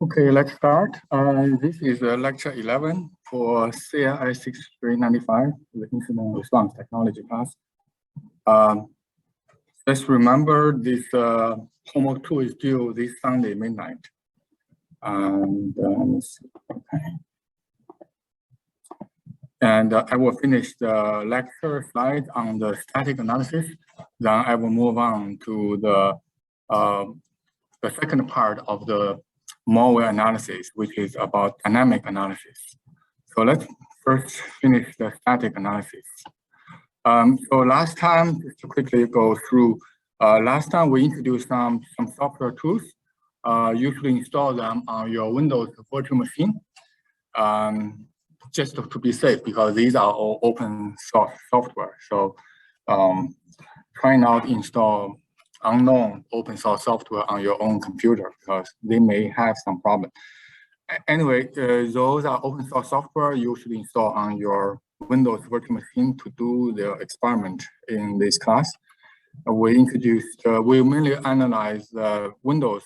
Okay, let's start. This is lecture 11 for CIS6395, the Incident Response Technology class. Just remember this homework 2 is due this Sunday midnight. And let's see. Okay. And I will finish the lecture slide on the static analysis. Then I will move on to the second part of the malware analysis, which is about dynamic analysis. So let's first finish the static analysis. So last time, just to quickly go through, last time we introduced some software tools. Usually install them on your Windows virtual machine, just to be safe, because these are all open source software. So try not to install unknown open source software on your own computer, because they may have some problem. Anyway, those are open source software you should install on your Windows virtual machine to do the experiment in this class. We introduced, we mainly analyze the Windows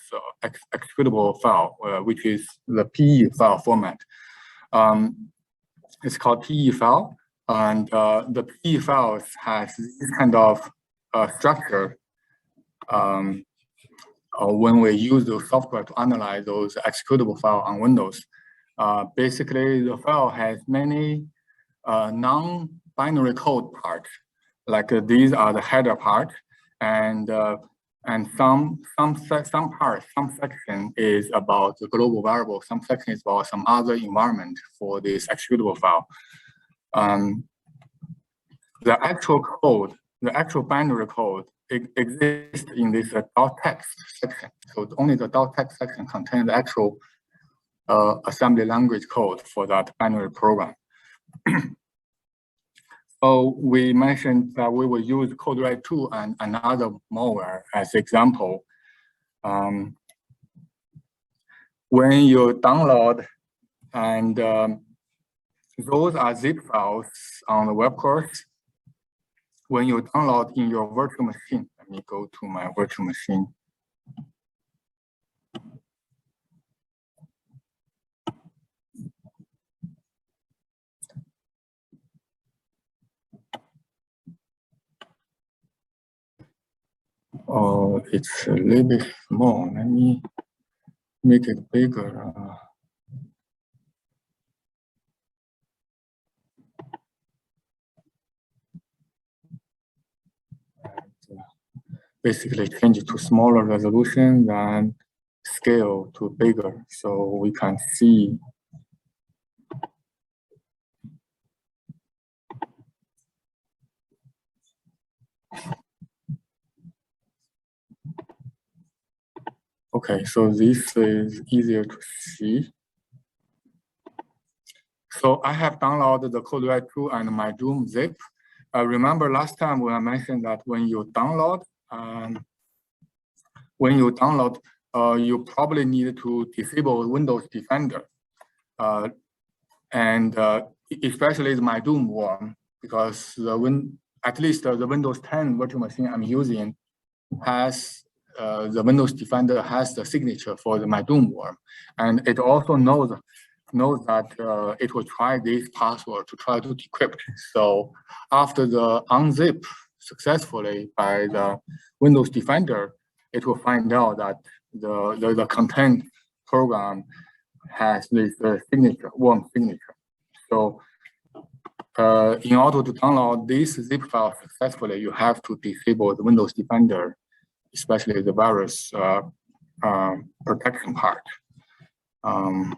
executable file, which is the PE file format. It's called PE file, and the PE files has this kind of structure. When we use the software to analyze those executable files on Windows, basically the file has many non-binary code parts. Like these are the header part, and some section is about the global variable, some section is about some other environment for this executable file. The actual code, the actual binary code, it exists in this .text section. So only the .text section contains the actual assembly language code for that binary program. So we mentioned that we will use CodeWrite2 and another malware as example. When you download, and those are zip files on the web course. When you download in your virtual machine, let me go to my virtual machine. Oh, it's a little bit small. Let me make it bigger. Basically change it to smaller resolution, then scale to bigger, so we can see. Okay, so this is easier to see. So I have downloaded the CodeWrite2 and my Doom zip. Remember last time when I mentioned that when you download, you probably need to disable Windows Defender, and especially my Doom one, because at least the Windows 10 virtual machine I'm using has the Windows Defender has the signature for my Doom worm, and it also knows that it will try this password to try to decrypt. So after the unzip successfully by the Windows Defender, it will find out that the content program has this signature, worm signature. So in order to download this zip file successfully, you have to disable the Windows Defender, especially the virus protection part. I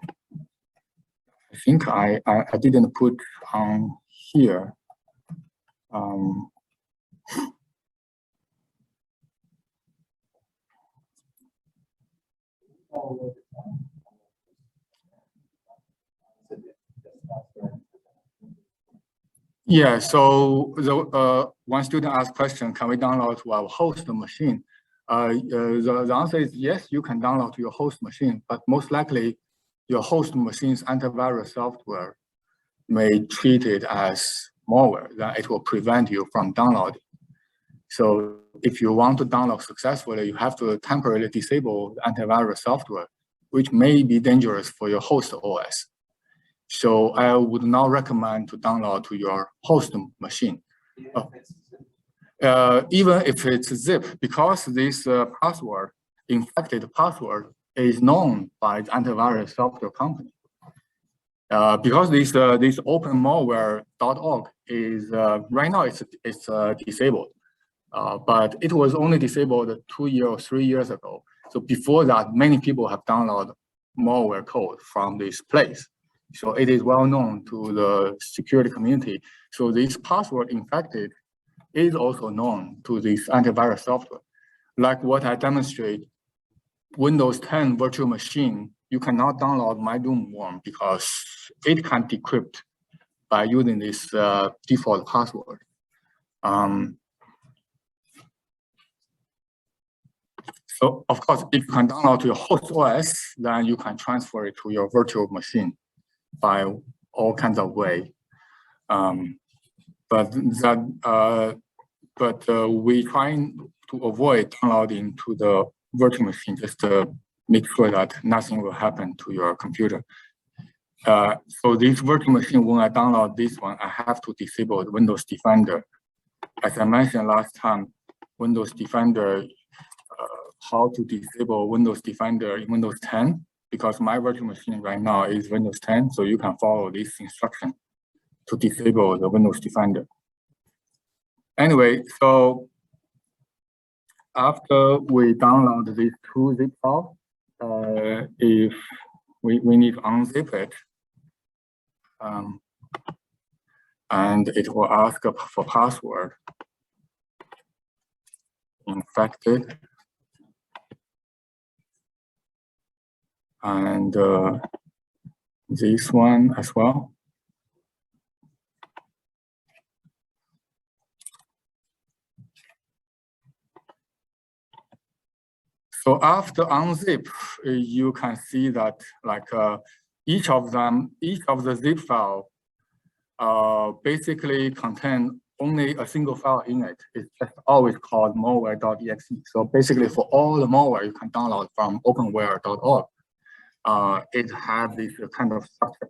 think I didn't put on here. Yeah, so the one student asked question, can we download to our host machine? The answer is yes, you can download to your host machine, but most likely your host machine's antivirus software may treat it as malware, that it will prevent you from downloading. So if you want to download successfully, you have to temporarily disable the antivirus software, which may be dangerous for your host OS. So I would not recommend to download to your host machine. Even if it's zip, because this password, infected password, is known by the antivirus software company. Because this openmalware.org is right now it's disabled, but it was only disabled 2 years or 3 years ago. So before that, many people have downloaded malware code from this place. So it is well known to the security community. So this password infected is also known to this antivirus software. Like what I demonstrate, Windows 10 virtual machine, you cannot download MyDoom worm because it can't decrypt by using this default password. So of course, if you can download to your host OS, then you can transfer it to your virtual machine by all kinds of way. But we trying to avoid downloading to the virtual machine just to make sure that nothing will happen to your computer. So this virtual machine, when I download this one, I have to disable the Windows Defender. As I mentioned last time, Windows Defender, how to disable Windows Defender in Windows 10, because my virtual machine right now is Windows 10, so you can follow this instruction to disable the Windows Defender. Anyway, so after we download these two zip files, if we need to unzip it, and it will ask for password, infected, and this one as well. So after unzip, you can see that like each of the zip file basically contain only a single file in it. It's just always called malware.exe. So basically for all the malware you can download from openware.org, it has this kind of structure.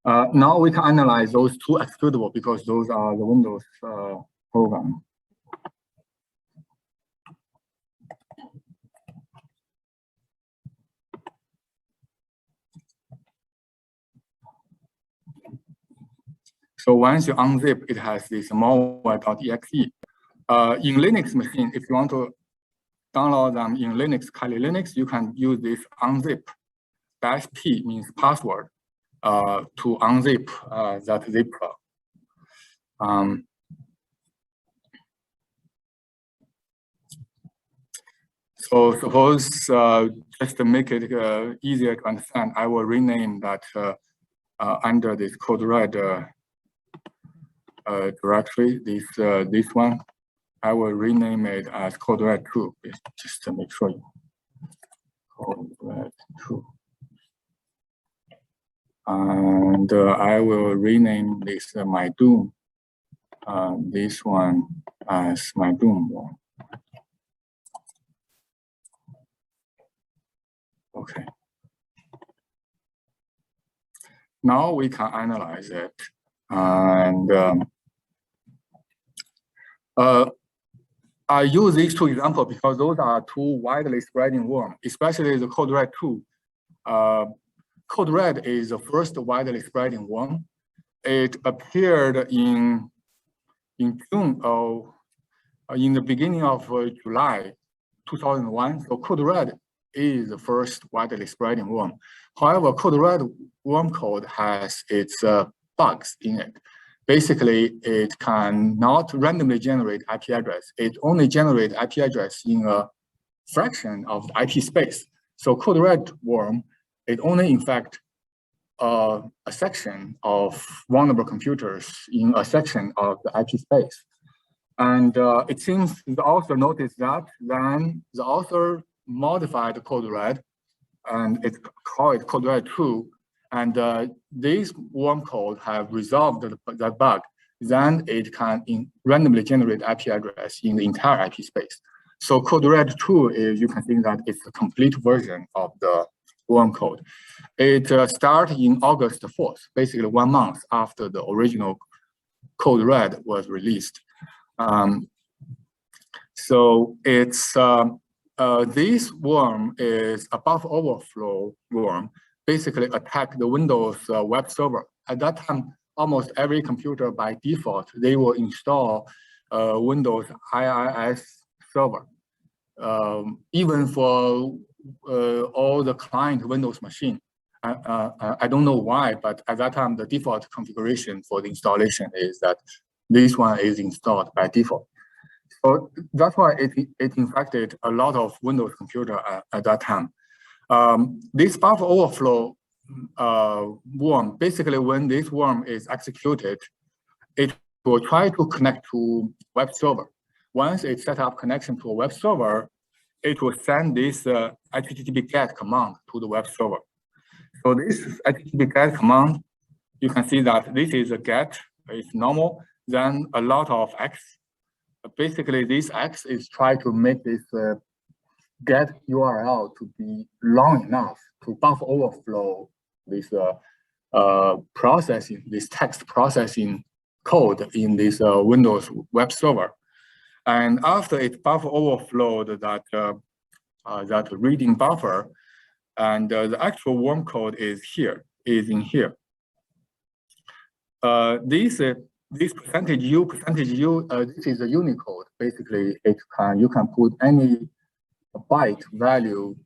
Now we can analyze those two executable because those are the Windows program. So once you unzip, it has this malware.exe. In Linux machine, if you want to download them in Linux, Kali Linux, you can use this unzip -p means password to unzip that zip file. So suppose just to make it easier to understand, I will rename that under this code red directory, this one, I will rename it as code red 2, just to make sure. Code red 2. And I will rename this MyDoom, this one as MyDoom one. Okay. Now we can analyze it. And I use these two examples because those are two widely spreading worms, especially the code red 2. Code red is the first widely spreading worm. It appeared in June of, in the beginning of July 2001. So code red is the first widely spreading worm. However, code red worm code has its bugs in it. Basically, it cannot randomly generate IP address. It only generates IP address in a fraction of the IP space. So code red worm, it only infects a section of vulnerable computers in a section of the IP space. And it seems the author noticed that, then the author modified code red, and it's called code red 2. And these worm code have resolved that bug. then it can randomly generate IP address in the entire IP space. So code red 2 is, you can think that it's a complete version of the worm code. It started in August 4th, basically 1 month after the original code red was released. So it's this worm is a buffer overflow worm, basically attack the Windows web server. At that time, almost every computer by default, they will install Windows IIS server. Even for all the client Windows machine. I don't know why, but at that time, the default configuration for the installation is that this one is installed by default. So that's why it infected a lot of Windows computer at that time. This buffer overflow worm, basically when this worm is executed, it will try to connect to web server. Once it set up connection to a web server, it will send this HTTP GET command to the web server. So this HTTP GET command, you can see that this is a GET, it's normal, then a lot of X. Basically, this X is trying to make this GET URL to be long enough to buffer overflow this processing, this text processing code in this Windows web server. And after it buffer overflowed that reading buffer, and the actual worm code is here, is in here. This percentage U, this is a Unicode. Basically, you can put any byte value,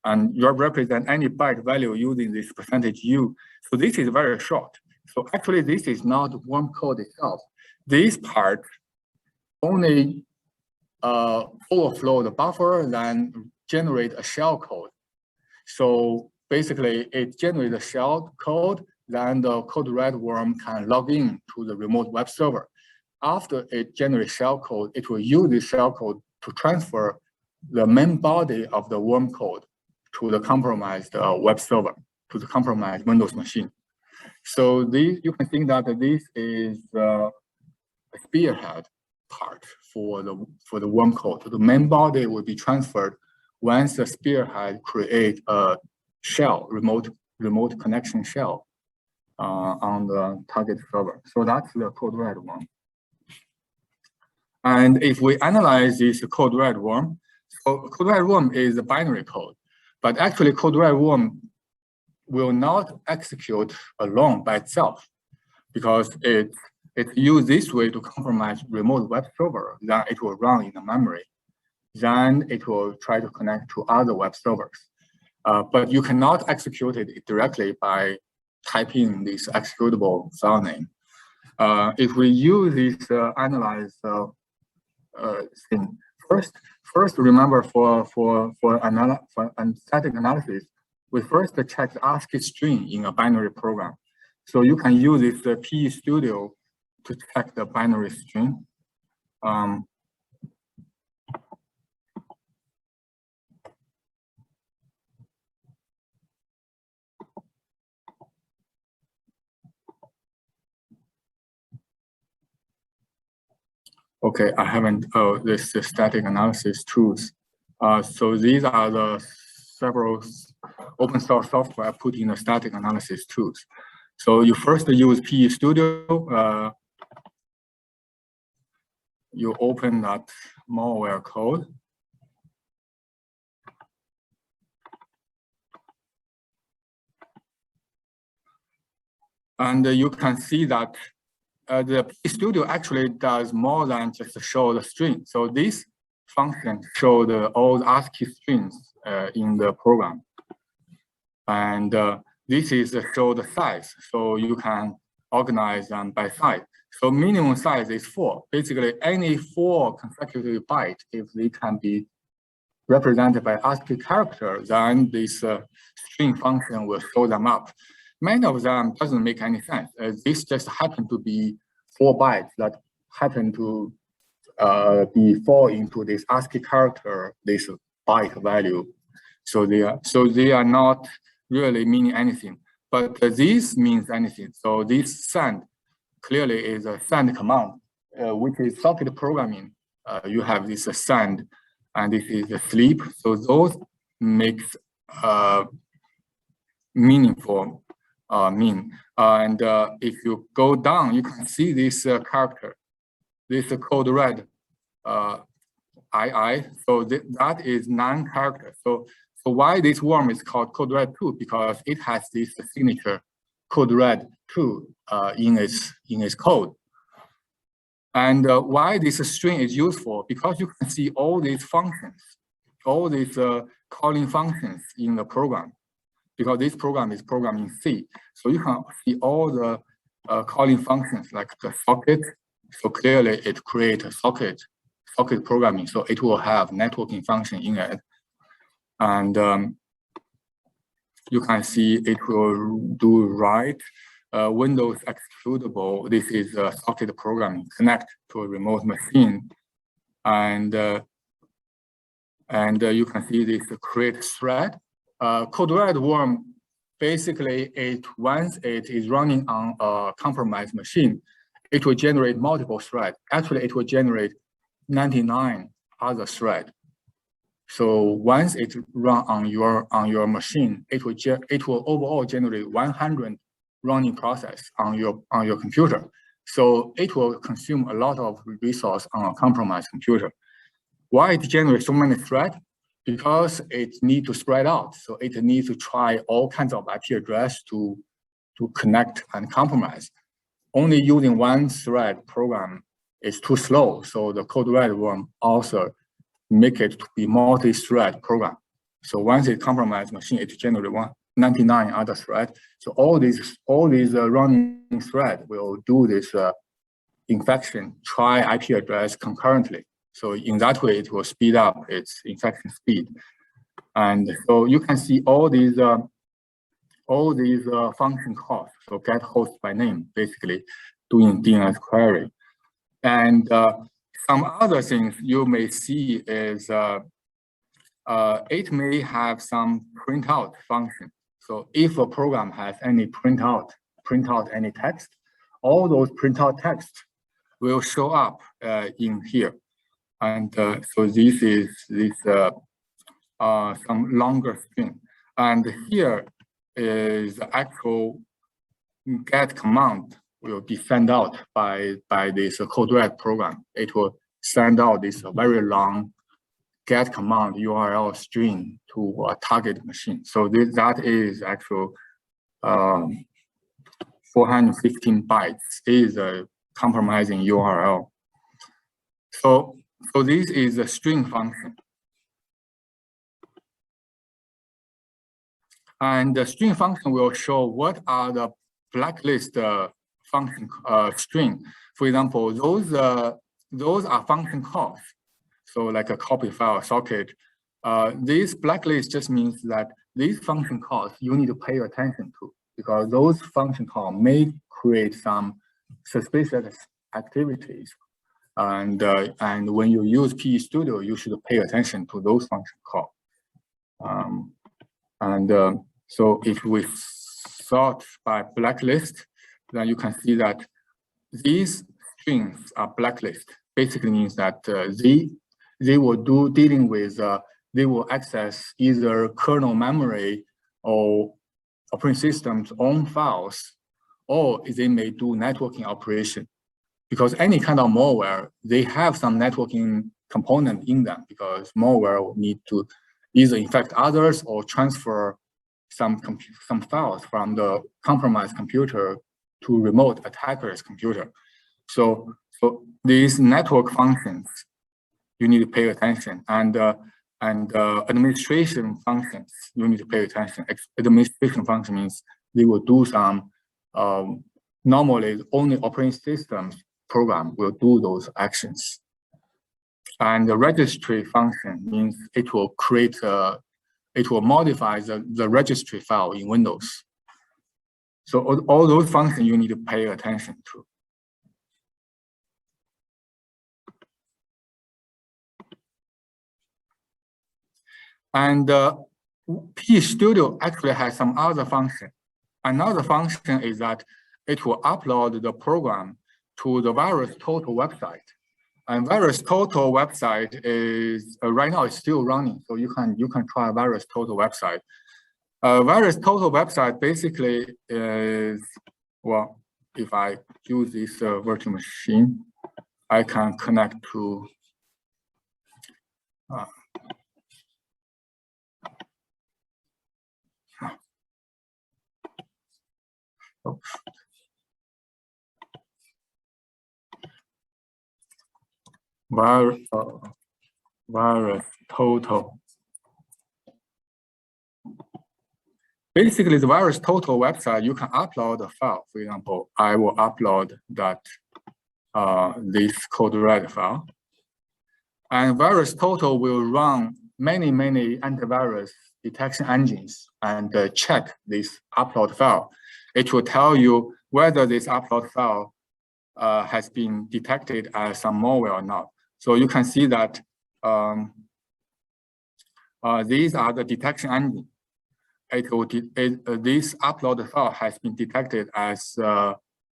and you represent any byte value using this percentage U. So this is very short. So actually, this is not worm code itself. This part only overflow the buffer, then generate a shell code. So basically, it generates a shell code, then the code red worm can log in to the remote web server. After it generates shell code, it will use this shell code to transfer the main body of the worm code to the compromised web server, to the compromised Windows machine. So you can think that this is a spearhead part for the worm code. The main body will be transferred once the spearhead create a shell, remote connection shell on the target server. So that's the code red worm. And if we analyze this code red worm, so code red worm is a binary code, but actually code red worm will not execute alone by itself because it's used this way to compromise remote web server. Then it will run in the memory. Then it will try to connect to other web servers. But you cannot execute it directly by typing this executable file name. If we use this analyze thing, first remember for static analysis, we first check the ASCII string in a binary program. So you can use this PE Studio to check the binary string. Okay, I haven't, this is static analysis tools. So these are the several open source software put in the static analysis tools. So you first use PE Studio, you open that malware code. And you can see that the PE Studio actually does more than just show the string. So this function shows all the ASCII strings in the program. And this is show the size. So you can organize them by size. So minimum size is 4. Basically, any 4 consecutive bytes, if they can be represented by ASCII character, then this string function will show them up. Many of them doesn't make any sense. This just happen to be 4 bytes that happen to fall into this ASCII character, this byte value. So they are not really meaning anything. But this means anything. So this send clearly is a send command, which is socket programming. You have this send, and this is the sleep. So those makes meaningful mean. And if you go down, you can see this character, this code red II. So that is non-character. So why this worm is called code red 2? Because it has this signature code red 2 in its code. And why this string is useful? Because you can see all these functions, all these calling functions in the program. Because this program is programmed in C. So you can see all the calling functions like the socket. So clearly it creates a socket programming. So it will have networking function in it. And you can see it will do write Windows executable. This is socket programming, connect to a remote machine. And you can see this create thread. Code red worm, basically once it is running on a compromised machine, it will generate multiple threads. Actually, it will generate 99 other threads. So once it run on your machine, it will overall generate 100 running process on your computer. So it will consume a lot of resource on a compromised computer. Why it generates so many threads? Because it needs to spread out. So it needs to try all kinds of IP address to connect and compromise. Only using one thread program is too slow. So the code red worm also make it to be multi-thread program. So once it compromise machine, it generates 99 other threads. So all these running thread will do this infection, try IP address concurrently. So in that way, it will speed up its infection speed. And so you can see all these function calls. So get host by name, basically doing DNS query. And some other things you may see is it may have some printout function. So if a program has any print out any text, all those printout text will show up in here. And so this is some longer string. And here is the actual get command will be sent out by this code red program. It will send out this very long get command URL string to a target machine. So that is actual 415 bytes is a compromising URL. So this is a string function. And the string function will show what are the blacklist function string. For example, those are function calls. So like a copy file socket. This blacklist just means that these function calls you need to pay attention to, because those function calls may create some suspicious activities. And when you use PE Studio, you should pay attention to those function calls. So if we sort by blacklist, then you can see that these strings are blacklist. Basically means that they will they will access either kernel memory or operating system's own files, or they may do networking operation. Because any kind of malware, they have some networking component in them, because malware will need to either infect others or transfer some files from the compromised computer to remote attacker's computer. So these network functions, you need to pay attention, and administration functions, you need to pay attention. Administration function means they will do some, normally only operating systems program will do those actions. And the registry function means it will create it will modify the registry file in Windows. So all those functions you need to pay attention to. And PE Studio actually has some other function. Another function is that it will upload the program to the VirusTotal website. And VirusTotal website is right now it's still running, so you can try VirusTotal website. VirusTotal website basically is, well, if I use this virtual machine, I can connect to VirusTotal. Basically, the VirusTotal website, you can upload a file. For example, I will upload that this code red file. And VirusTotal will run many antivirus detection engines and check this upload file. It will tell you whether this upload file has been detected as some malware or not. So you can see that these are the detection engines. This upload file has been detected as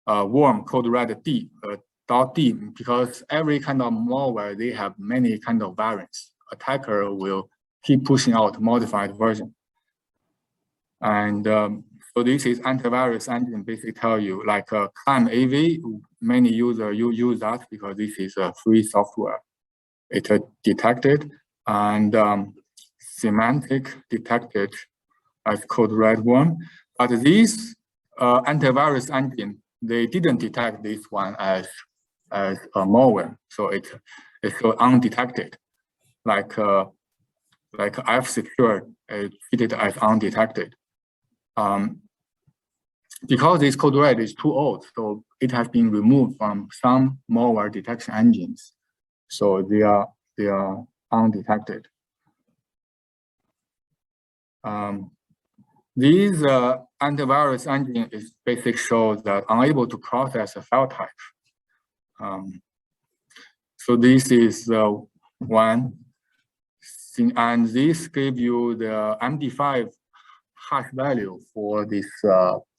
worm code red D, .d, because every kind of malware, they have many kind of variants. Attacker will keep pushing out modified version. And so this is antivirus engine basically tell you, like CLAM AV, many users use that because this is a free software. It detected, and semantic detected as code red one. But these antivirus engine, they didn't detect this one as a malware, so it's so undetected. Like F-Secure treated as undetected. Because this code red is too old, so it has been removed from some malware detection engines, so they are undetected. These antivirus engine is basically shows that unable to process a file type. So this is one thing, and this gives you the MD5 hash value for this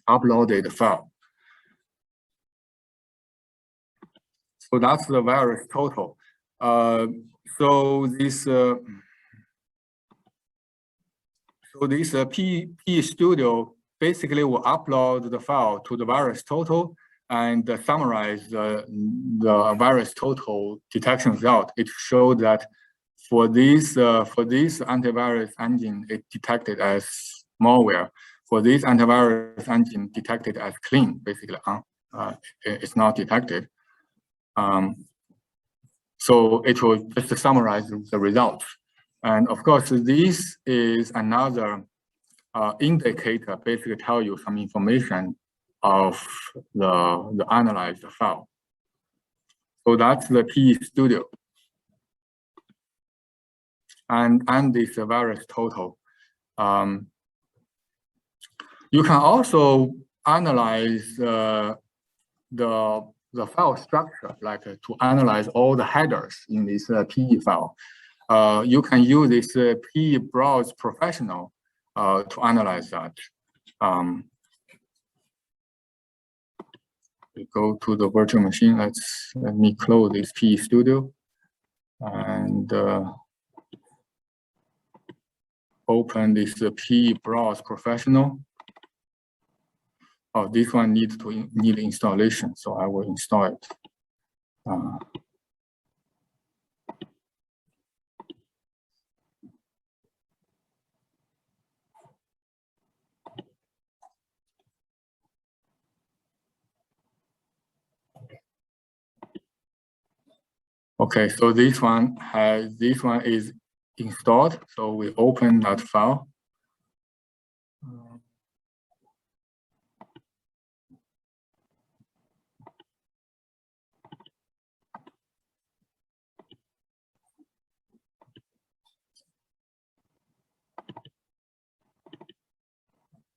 uploaded file. So that's the VirusTotal. So this PE Studio basically will upload the file to the VirusTotal and summarize the VirusTotal detection result. It showed that for this antivirus engine, it detected as malware. For this antivirus engine, detected as clean, basically, it's not detected. So it will just summarize the results. And of course, this is another indicator, basically tell you some information of the analyzed file. So that's the PE Studio. And this VirusTotal. You can also analyze the file structure, like to analyze all the headers in this PE file. You can use this PE Browse Professional to analyze that. We go to the virtual machine. Let me close this PE Studio and open this PE Browse Professional. Oh, this one needs need installation, so I will install it. Okay, so this one is installed. So we open that file.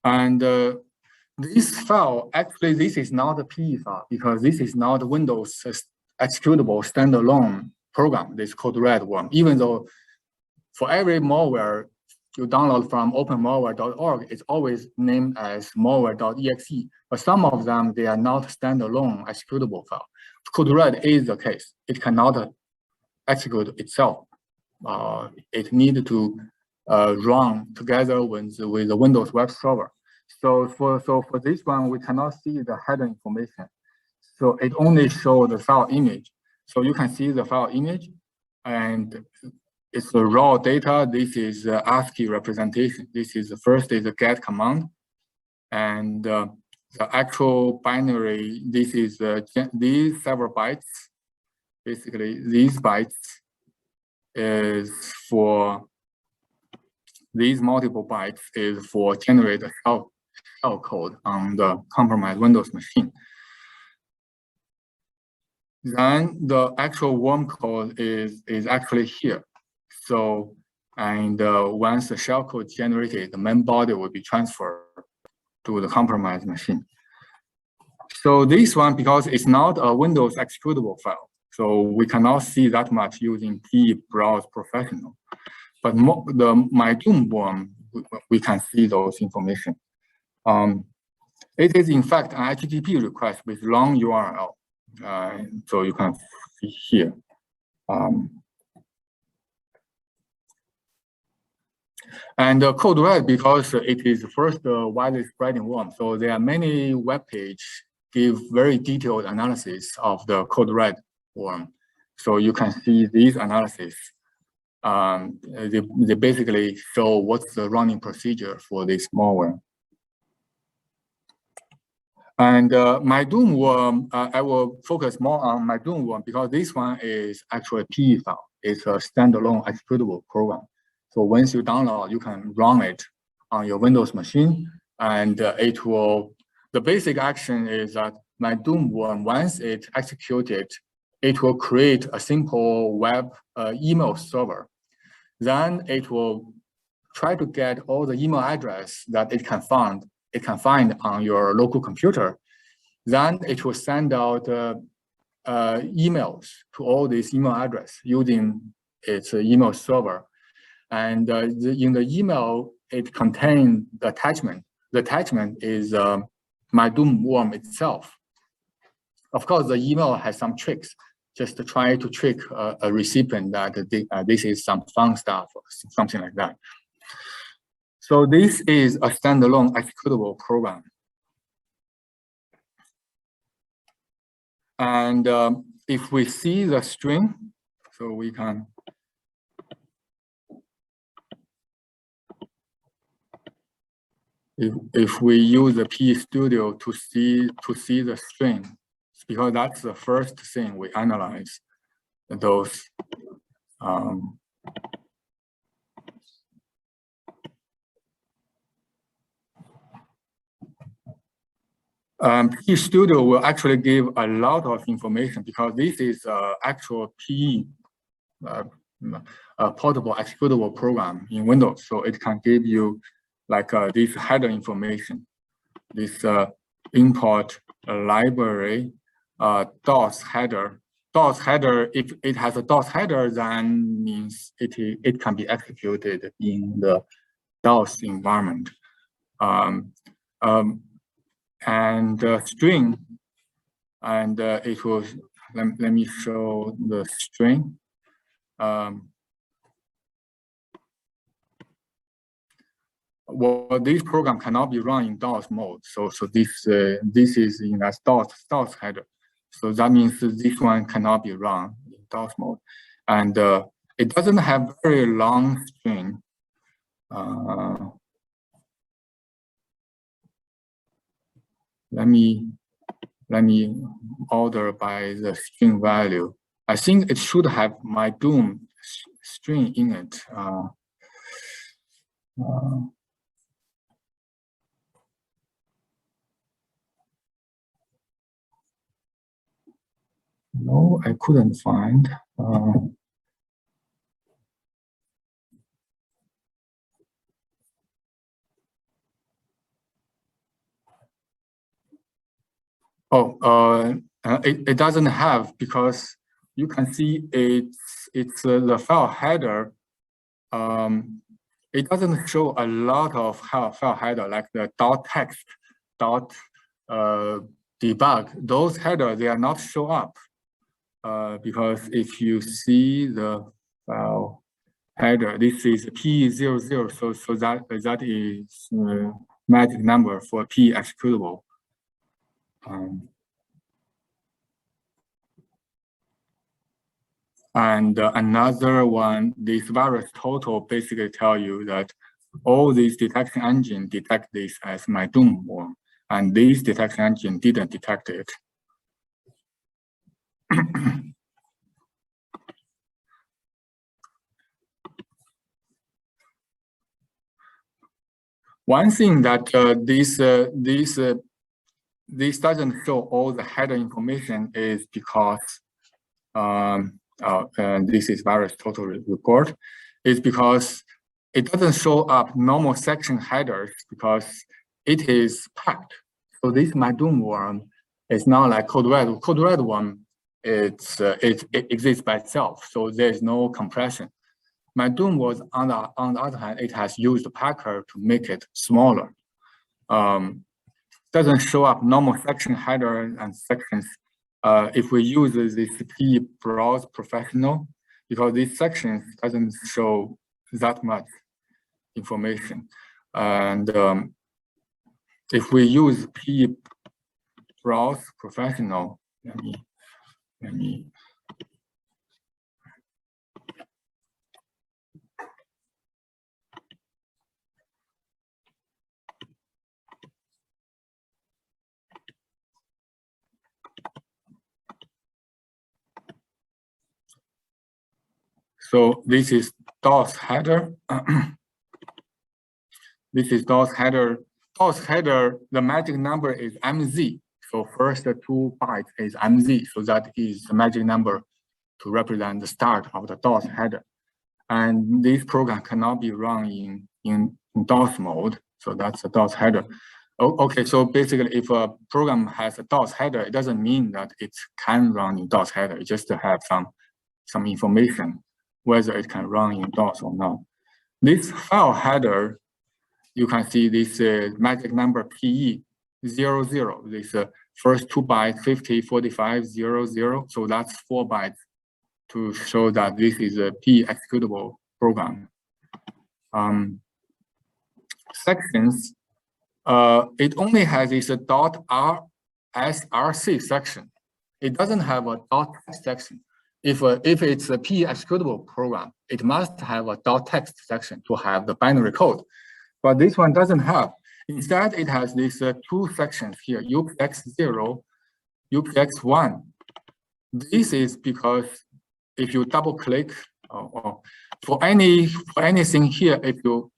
And this file, actually, this is not a PE file because this is not a Windows executable standalone program, this code red one. Even though for every malware, you download from openmalware.org, it's always named as malware.exe. But some of them, they are not standalone executable file. Code-red is the case. It cannot execute itself. It needs to run together with the Windows web server. So for this one, we cannot see the header information. So it only shows the file image. So you can see the file image, and it's the raw data. This is the ASCII representation. This is the first is the get command, and the actual binary. This is these several bytes. Basically, these bytes is for these multiple bytes is for generate a shell code on the compromised Windows machine. Then the actual worm code is actually here. So, and once the shellcode generated, the main body will be transferred to the compromised machine. So this one, because it's not a Windows executable file, so we cannot see that much using pbrowse professional. But the MyDoom worm, we can see those information. It is in fact an HTTP request with long URL. So you can see here. And code-red, because it is the first widely spreading worm, so there are many web pages give very detailed analysis of the code-red worm. So you can see these analysis. They basically show what's the running procedure for this malware. And MyDoom worm, I will focus more on MyDoom worm because this one is actually a PE file. It's a standalone executable program. So once you download, you can run it on your Windows machine, and it will. The basic action is that MyDoom worm, once it's executed, it will create a simple web email server. Then it will try to get all the email address that it can find on your local computer. Then it will send out emails to all these email address using its email server. And in the email, it contains the attachment. The attachment is MyDoom worm itself. Of course, the email has some tricks, just to try to trick a recipient that this is some fun stuff or something like that. So this is a standalone executable program. And if we see the string, so we can if we use the PE Studio to see the string, because that's the first thing we analyze those. PE Studio will actually give a lot of information because this is actual PE portable executable program in Windows. So it can give you like this header information, this import library DOS header. DOS header, if it has a DOS header, then means it can be executed in the DOS environment. And string, and it will, let me show the string. Well, this program cannot be run in DOS mode. So this is in a DOS header. So that means this one cannot be run in DOS mode. And it doesn't have very long string. Let me order by the string value. I think it should have MyDoom string in it. No, I couldn't find. It doesn't have, because you can see it's the file header it doesn't show a lot of file header like the .text, debug. Those headers, they are not show up because if you see the file header, this is P00, so that is magic number for P executable. And another one, this virus total basically tell you that all these detection engine detect this as my doom worm, and this detection engine didn't detect it. One thing that this doesn't show all the header information is because this is virus total report, is because it doesn't show up normal section headers because it is packed. So this my doom worm is not like code red. Code red one, it exists by itself, so there's no compression. My doom was on the other hand, it has used Packer to make it smaller. Doesn't show up normal section header and sections. If we use this P browse professional, because these sections doesn't show that much information. And if we use P browse professional, let me. So this is DOS header. This is DOS header. DOS header, the magic number is MZ. So first 2 bytes is MZ. So that is the magic number to represent the start of the DOS header. And this program cannot be run in DOS mode. So that's the DOS header. Okay, so basically if a program has a DOS header, it doesn't mean that it can run in DOS header. It just to have some information, whether it can run in DOS or not. This file header, you can see this magic number PE00, this first 2 bytes, 50, 45, 00. So that's 4 bytes to show that this is a P executable program. Sections, it only has this .rsc section. It doesn't have a .text section. If it's a P executable program, it must have a .text section to have the binary code. But this one doesn't have. Instead, it has these 2 sections here, UPX0, UPX1. This is because if you double click for anything here, if you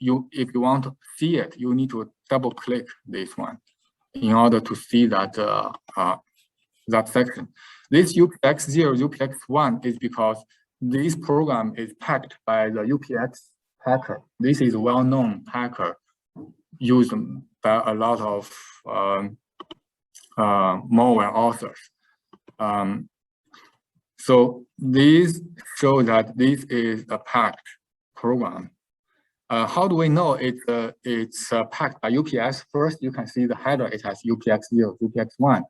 want to see it, you need to double click this one in order to see that that section. This UPX0, UPX1 is because this program is packed by the UPX packer. This is a well-known packer used by a lot of malware authors. So these show that this is a packed program. How do we know it's packed by UPX? First, you can see the header. It has UPX0, UPX1.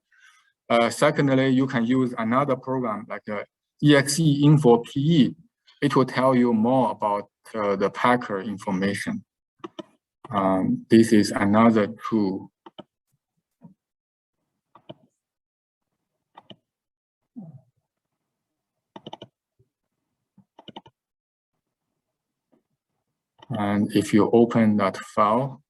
Secondly, you can use another program like exe info PE. It will tell you more about the packer information. This is another tool. And if you open that file,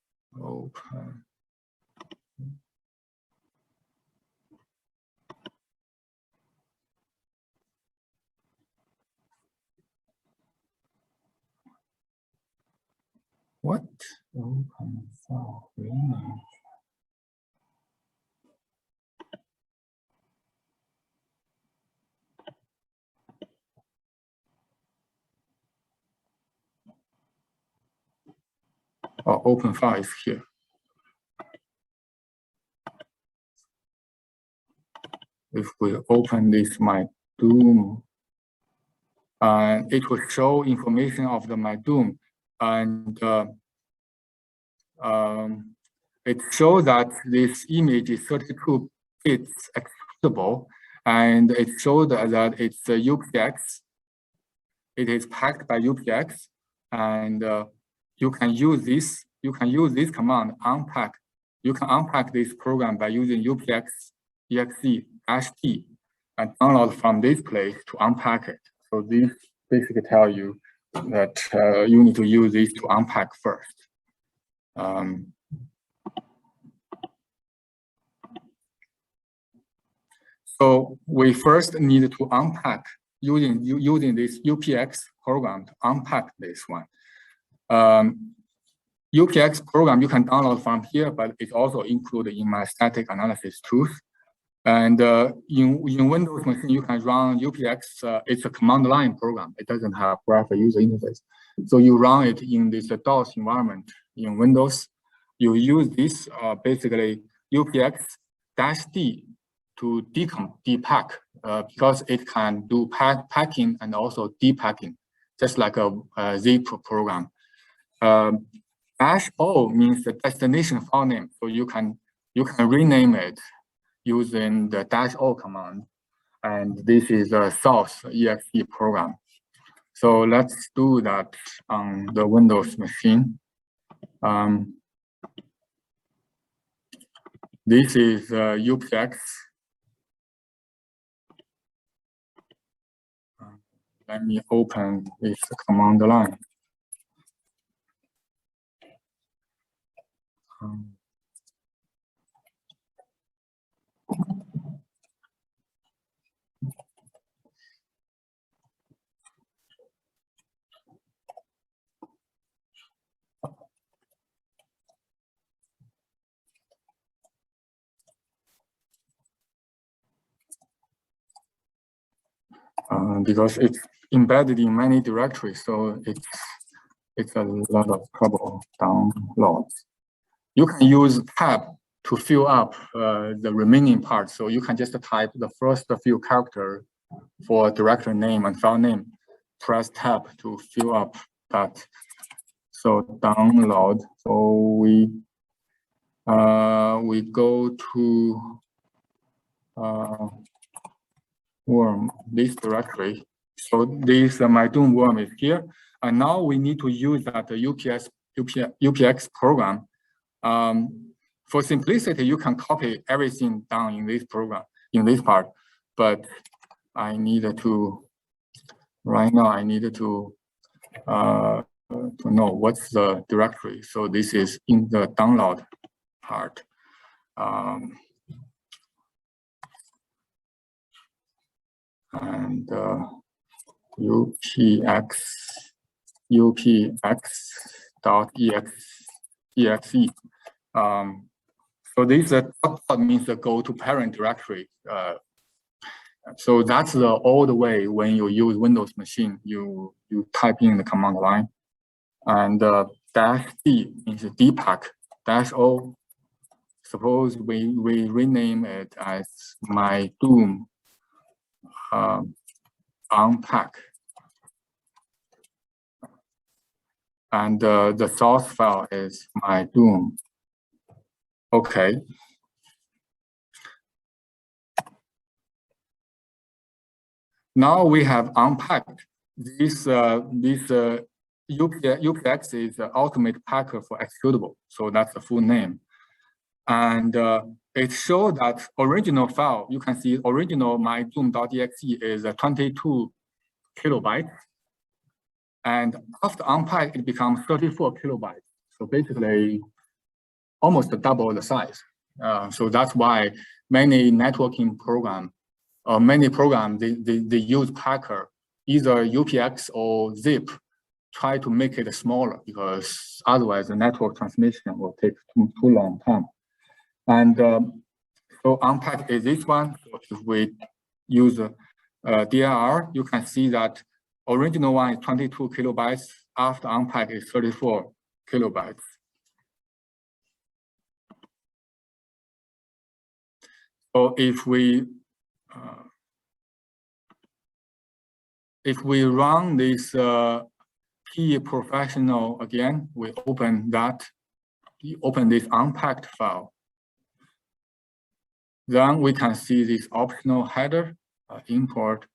what? Open file, really? Oh, open file is here. If we open this my doom, it will show information of the my doom. and it shows that this image is 32 bits executable, and it shows that it's a UPX. It is packed by UPX, and you can use this. You can use this command unpack. You can unpack this program by using UPX exe-t and download from this place to unpack it. So this basically tell you that you need to use this to unpack first. So we first need to unpack using this UPX program to unpack this one. UPX program you can download from here, but it's also included in my static analysis tools. And in Windows machine, you can run UPX. It's a command line program. It doesn't have graphical user interface. So you run it in this DOS environment in Windows. You use this basically UPX-D to depack because it can do packing and also depacking, just like a zip program. -O means the destination file name, so you can rename it using the -O command, and this is a source exe program. So let's do that on the Windows machine. This is UPX. Let me open this command line. Because it's embedded in many directories, so it's a lot of trouble downloads. You can use tab to fill up the remaining part. So you can just type the first few characters for directory name and file name. Press tab to fill up that. So download. So we go to worm, this directory. So this my Doom worm is here, and now we need to use that UPX program. For simplicity, you can copy everything down in this program, in this part, but I needed to, right now I needed to know what's the directory. So this is in the download part. And upx.exe. So this dot means the go to parent directory. So that's the old way when you use Windows machine, you type in the command line, and -d means depack. -o, suppose we rename it as my Doom unpack, and the source file is my Doom. Okay. Now we have unpacked this. UPX is the ultimate packer for executable, so that's the full name. And it shows that original file, you can see original mydoom.exe is 22 kilobytes. And after unpack, it becomes 34 kilobytes. So basically, almost double the size. So that's why many networking programs, or many programs, they use packer, either UPX or zip, try to make it smaller, because otherwise the network transmission will take too long time. And so unpack is this one. So if we use DIR, you can see that original one is 22 kilobytes. After unpack is 34 kilobytes. So if we run this PE professional again, we open that, we open this unpacked file. Then we can see this optional header, import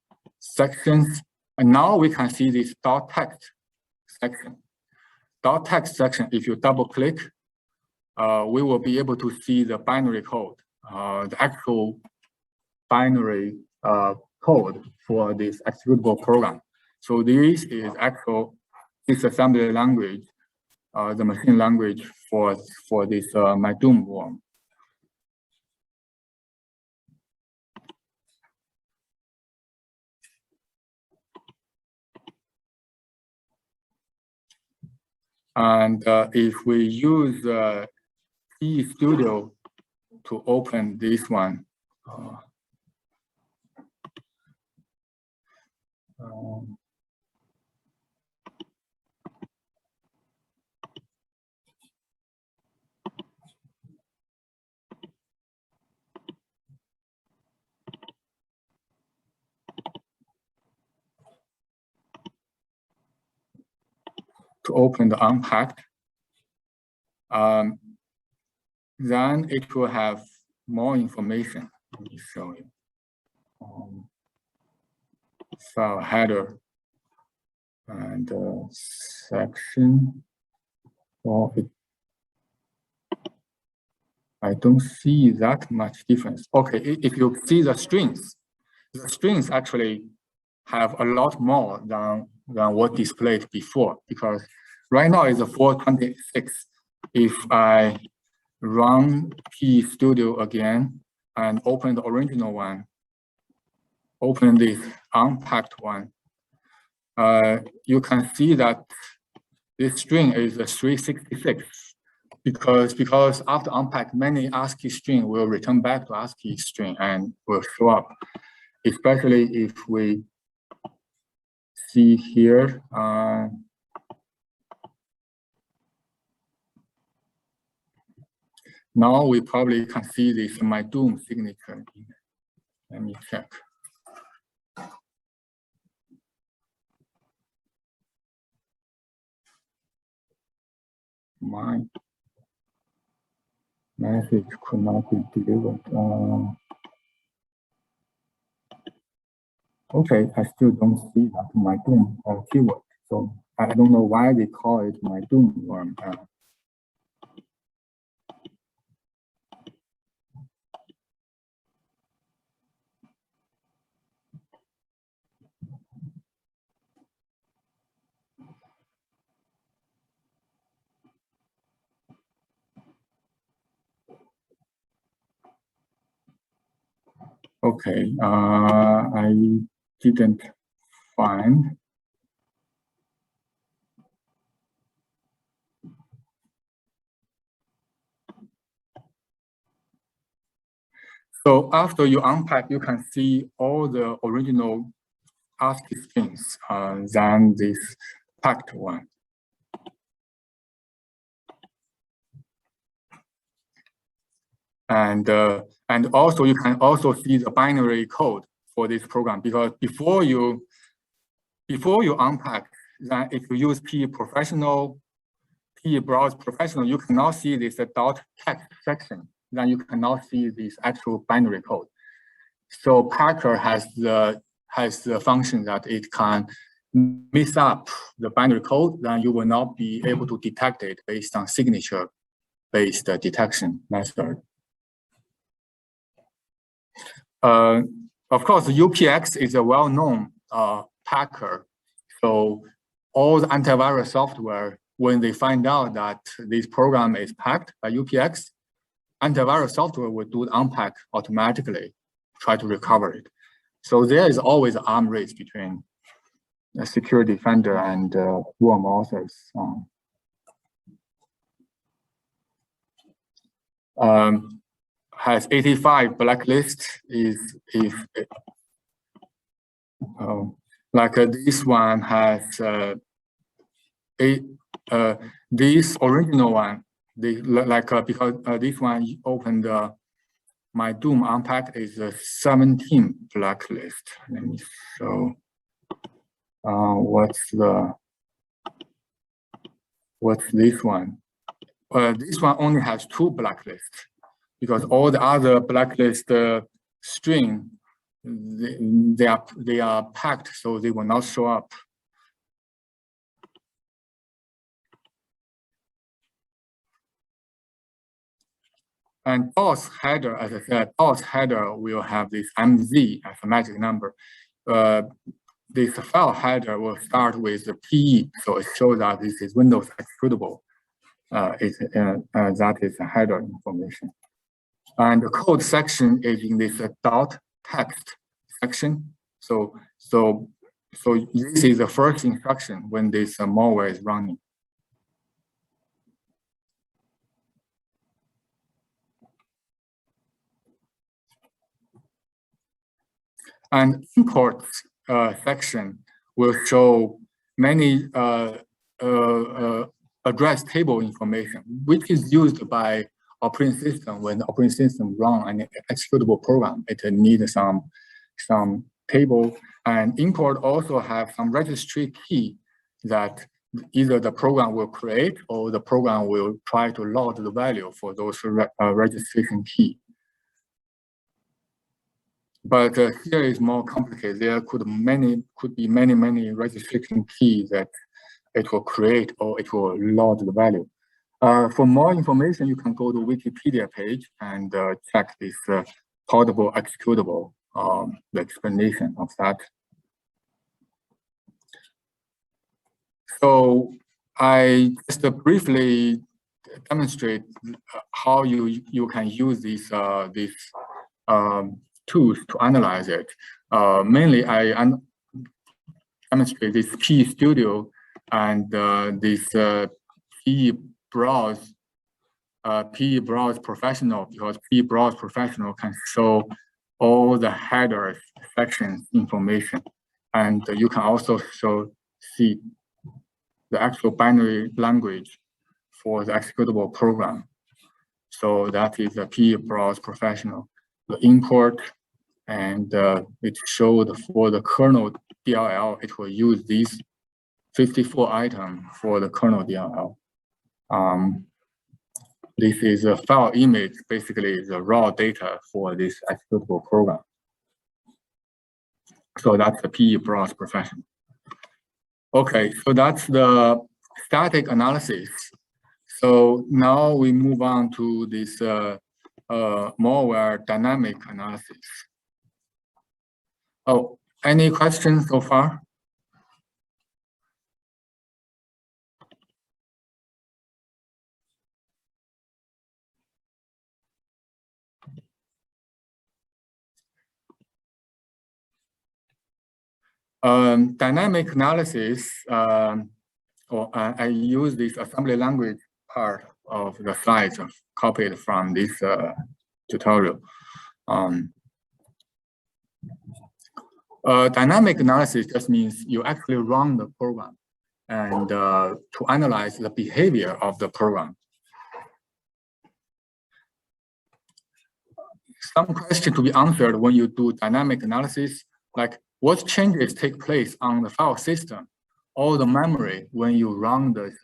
sections. And now we can see this .text section. .text section, if you double click, we will be able to see the binary code, the actual binary code for this executable program. So this is actual disassembly language, the machine language for this my Doom worm. And if we use PE Studio to open this one, to open the unpacked, then it will have more information. Let me show you. File header and section. Well, I don't see that much difference. Okay, if you see the strings actually have a lot more than what displayed before, because right now it's a 426. If I run PE Studio again and open the original one, open this unpacked one, you can see that this string is a 366 because after unpack, many ASCII string will return back to ASCII string and will show up, especially if we see here. Now we probably can see this my Doom signature. Let me check. My message could not be delivered. Okay, I still don't see that my Doom keyword. So I don't know why they call it my Doom worm. Okay, I didn't find. So after you unpack, you can see all the original ASCII strings than this packed one. And also you can also see the binary code for this program, because before you unpack, then if you use PE Professional, PE Browse Professional, you cannot see this .text section. Then you cannot see this actual binary code. So Packer has the function that it can mix up the binary code, then you will not be able to detect it based on signature-based detection method. Of course, UPX is a well-known packer. So all the antivirus software, when they find out that this program is packed by UPX, antivirus software will do the unpack automatically, try to recover it. So there is always an arms race between a secure defender and worm authors. Has 85 blacklist like this one has this original one. Because this one opened my Doom unpacked is a 17 blacklist. Let me show what's the What's this one? This one only has 2 blacklists because all the other blacklist string they are packed, so they will not show up. And DOS header, as I said, DOS header will have this MZ as a magic number. This file header will start with the PE, so it shows that this is Windows executable. That is the header information. And the code section is in this dot text section. So this is the first instruction when this malware is running. And import section will show many address table information, which is used by operating system. When the operating system run an executable program, it needs some table. And import also have some registry key that either the program will create or the program will try to load the value for those registration key. But here is more complicated. There could be many registration keys that it will create or it will load the value. For more information, you can go to Wikipedia page and check this portable executable, the explanation of that. So I just briefly demonstrate how you can use these tools to analyze it. Mainly, I demonstrate this PE Studio and this PE Browse Professional, because PE Browse Professional can show all the headers sections information, and you can also see the actual binary language for the executable program. So that is a PE Browse Professional. The import, and it showed for the kernel DLL, it will use these 54 items for the kernel DLL. This is a file image, basically the raw data for this executable program. So that's the PE Browse Professional. Okay, so that's the static analysis. So now we move on to this malware dynamic analysis. Oh, any questions so far? Dynamic analysis, I use this assembly language part of the slides copied from this tutorial. Dynamic analysis just means you actually run the program and to analyze the behavior of the program. Some question to be answered when you do dynamic analysis, like what changes take place on the file system or the memory when you run this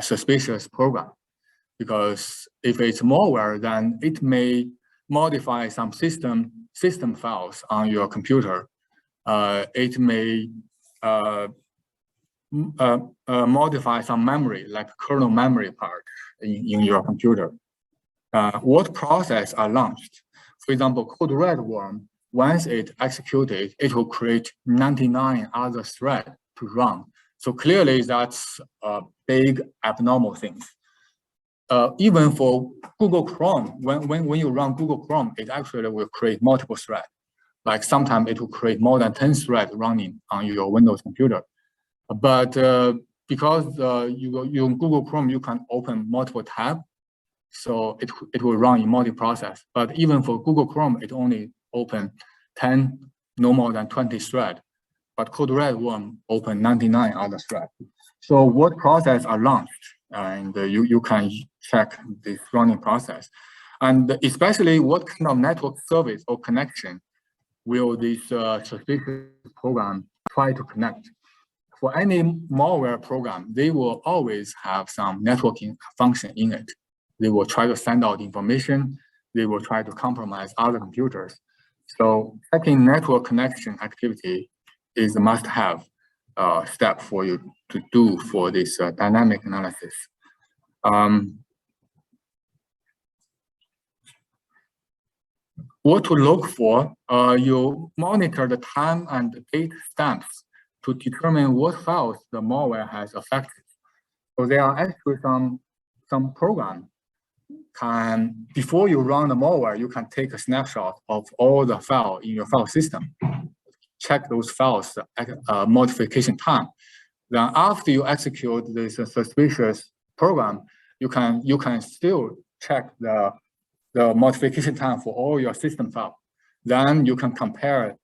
suspicious program. Because if it's malware, then it may modify some system files on your computer. It may modify some memory, like kernel memory part in your computer. What process are launched? For example, code red worm, once it executed, it will create 99 other threads to run. So clearly that's a big abnormal thing. Even for Google Chrome, when you run Google Chrome, it actually will create multiple threads. Like sometimes it will create more than 10 threads running on your Windows computer. But because you Google Chrome, you can open multiple tabs, so it will run in multi-process. But even for Google Chrome, it only open 10, no more than 20 threads. But Code Red worm open 99 other threads. So what process are launched? And you can check this running process. And especially what kind of network service or connection will this suspicious program try to connect? for any malware program, they will always have some networking function in it. They will try to send out information. They will try to compromise other computers. So checking network connection activity is a must-have step for you to do for this dynamic analysis. What to look for, you monitor the time and date stamps to determine what files the malware has affected. So there are actually some program before you run the malware, you can take a snapshot of all the file in your file system, check those files modification time. Then after you execute this suspicious program, you can still check the modification time for all your system files. Then you can compare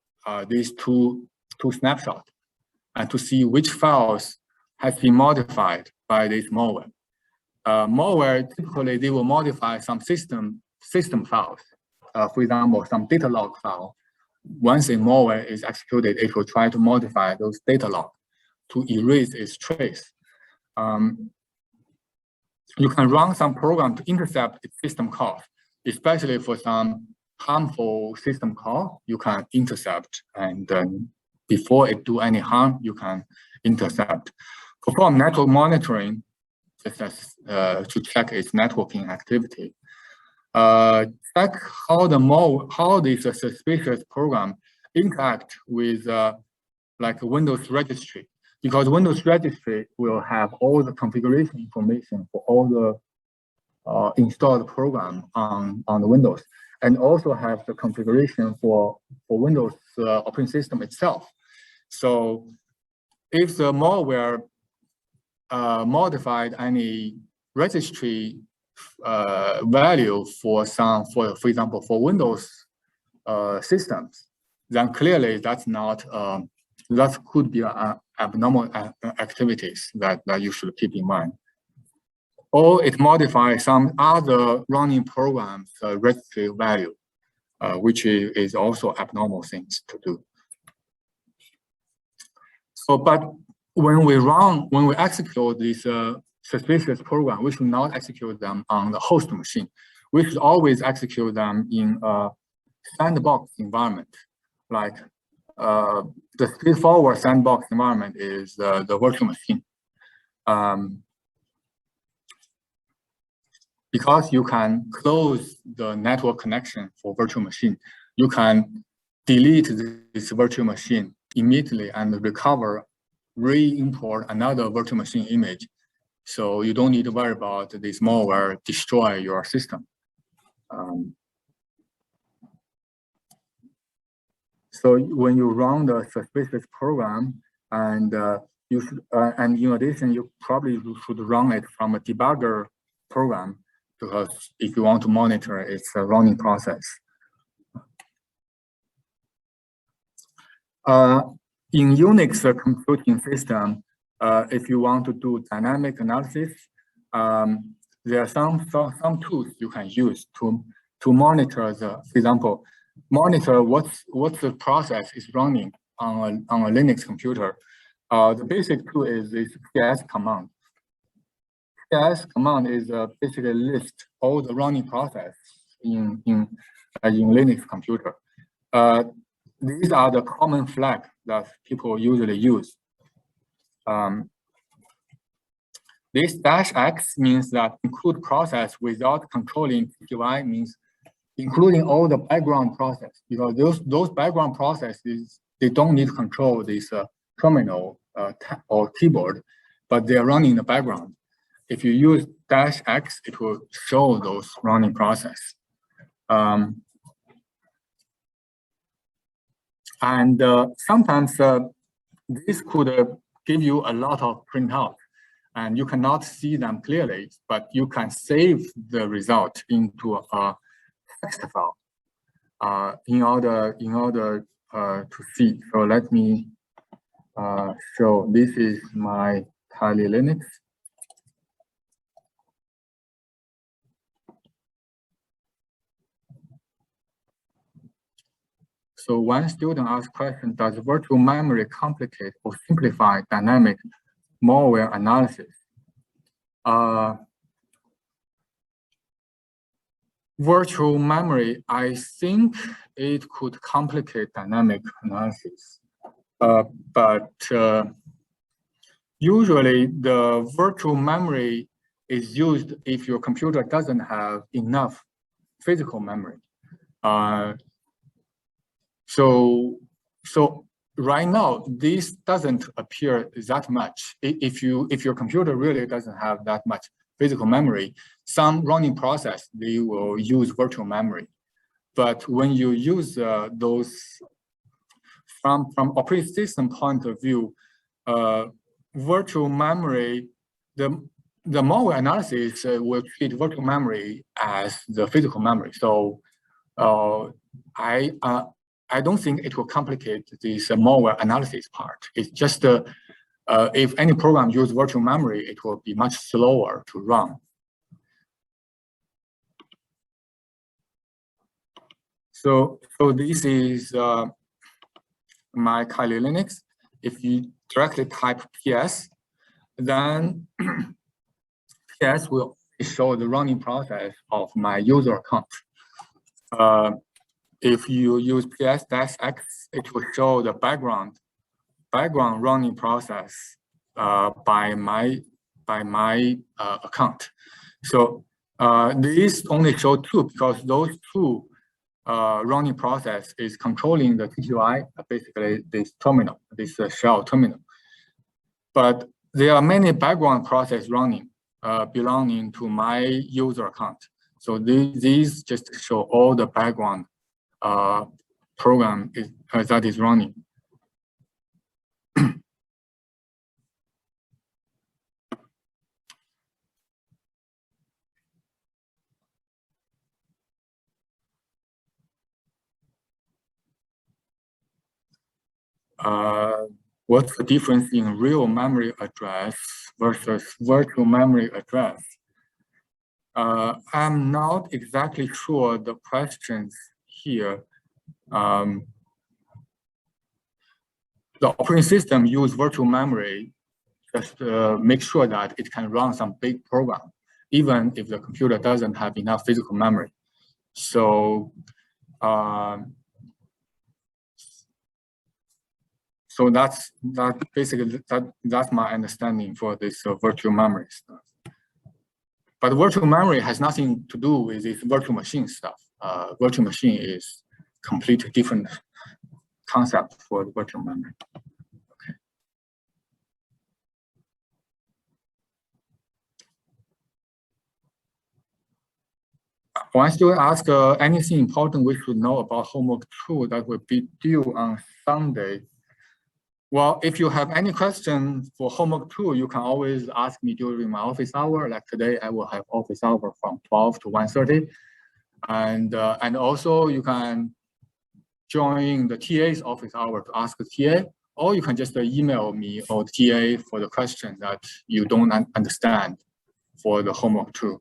these two snapshots and to see which files have been modified by this malware. Malware, typically, they will modify some system files. For example, some data log file. Once a malware is executed, it will try to modify those data log to erase its trace. You can run some program to intercept its system calls, especially for some harmful system call, you can intercept, and then before it do any harm, you can intercept. Perform network monitoring, such as to check its networking activity. Check how this suspicious program interact with like a Windows registry, because Windows registry will have all the configuration information for all the installed program on the Windows, and also have the configuration for Windows operating system itself. So if the malware modified any registry value for example, for Windows systems, then clearly that's not, that could be abnormal activities that you should keep in mind. Or it modifies some other running programs registry value, which is also abnormal things to do. So, but when we execute this suspicious program, we should not execute them on the host machine. We should always execute them in a sandbox environment. Like the straightforward sandbox environment is the virtual machine. Because you can close the network connection for virtual machine, you can delete this virtual machine immediately and re-import another virtual machine image. So you don't need to worry about this malware destroy your system. So when you run the suspicious program, and you should, and in addition, you probably should run it from a debugger program, because if you want to monitor its running process. In Unix computing system, if you want to do dynamic analysis, there are some tools you can use to monitor for example, monitor what's the process is running on a Linux computer. The basic tool is this CIS command. CIS command is basically list all the running process in Linux computer. These are the common flag that people usually use. This -x means that include process without controlling TTY, means including all the background process, because those background processes, they don't need to control this terminal or keyboard, but they are running in the background. If you use -x, it will show those running process. And sometimes this could give you a lot of printout, and you cannot see them clearly, but you can save the result into a text file in order to see. So let me show. This is my Kali Linux. So one student asked question, does virtual memory complicate or simplify dynamic malware analysis? Virtual memory, I think it could complicate dynamic analysis. But usually the virtual memory is used if your computer doesn't have enough physical memory. So right now, this doesn't appear that much. If your computer really doesn't have that much physical memory, some running process, they will use virtual memory. But when you use those, from operating system point of view, virtual memory, the malware analysis will treat virtual memory as the physical memory. So I don't think it will complicate this malware analysis part. It's just if any program uses virtual memory, it will be much slower to run. So this is my Kali Linux. If you directly type PS, then PS will show the running process of my user account. If you use PS-X, it will show the background running process by my account. So these only show two because those two running process is controlling the TTY, basically this terminal, this shell terminal. But there are many background process running belonging to my user account. So these just show all the background program that is running. What's the difference in real memory address versus virtual memory address? I'm not exactly sure the questions here. The operating system use virtual memory just to make sure that it can run some big program, even if the computer doesn't have enough physical memory. So, so that's basically that's my understanding for this virtual memory stuff. But virtual memory has nothing to do with this virtual machine stuff. Virtual machine is completely different concept for the virtual memory. Okay. One student asked anything important we should know about homework 2 that will be due on Sunday. Well, if you have any questions for homework 2, you can always ask me during my office hour. Like today, I will have office hour from 12 to 1:30. And also you can join the TA's office hour to ask the TA, or you can just email me or the TA for the question that you don't understand for the homework 2.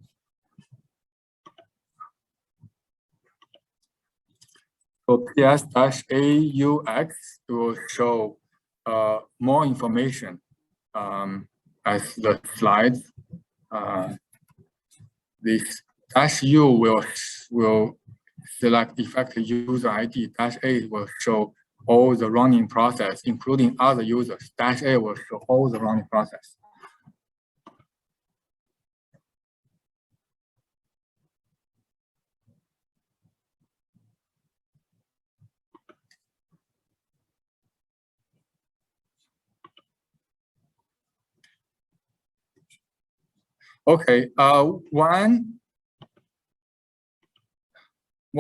So PS-AUX will show more information as the slides. This -U will select effective user ID. -A will show all the running process, including other users. -A will show all the running process. Okay,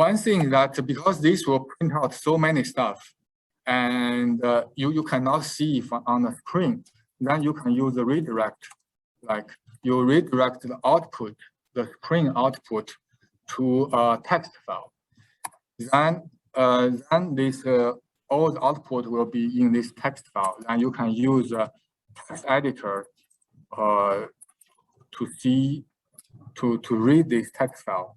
one thing that because this will print out so many stuff and you cannot see on the screen, then you can use the redirect, like you redirect the output, the screen output to a text file. Then this all the output will be in this text file, and you can use a text editor to read this text file.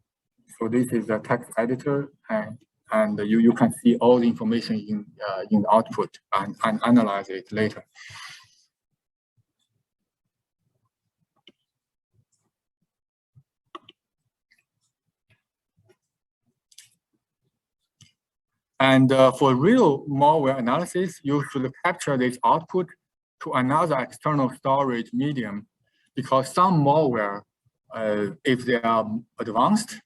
So this is the text editor, and and you can see all the information in the output and analyze it later. And for real malware analysis, you should capture this output to another external storage medium, because some malware, if they are advanced,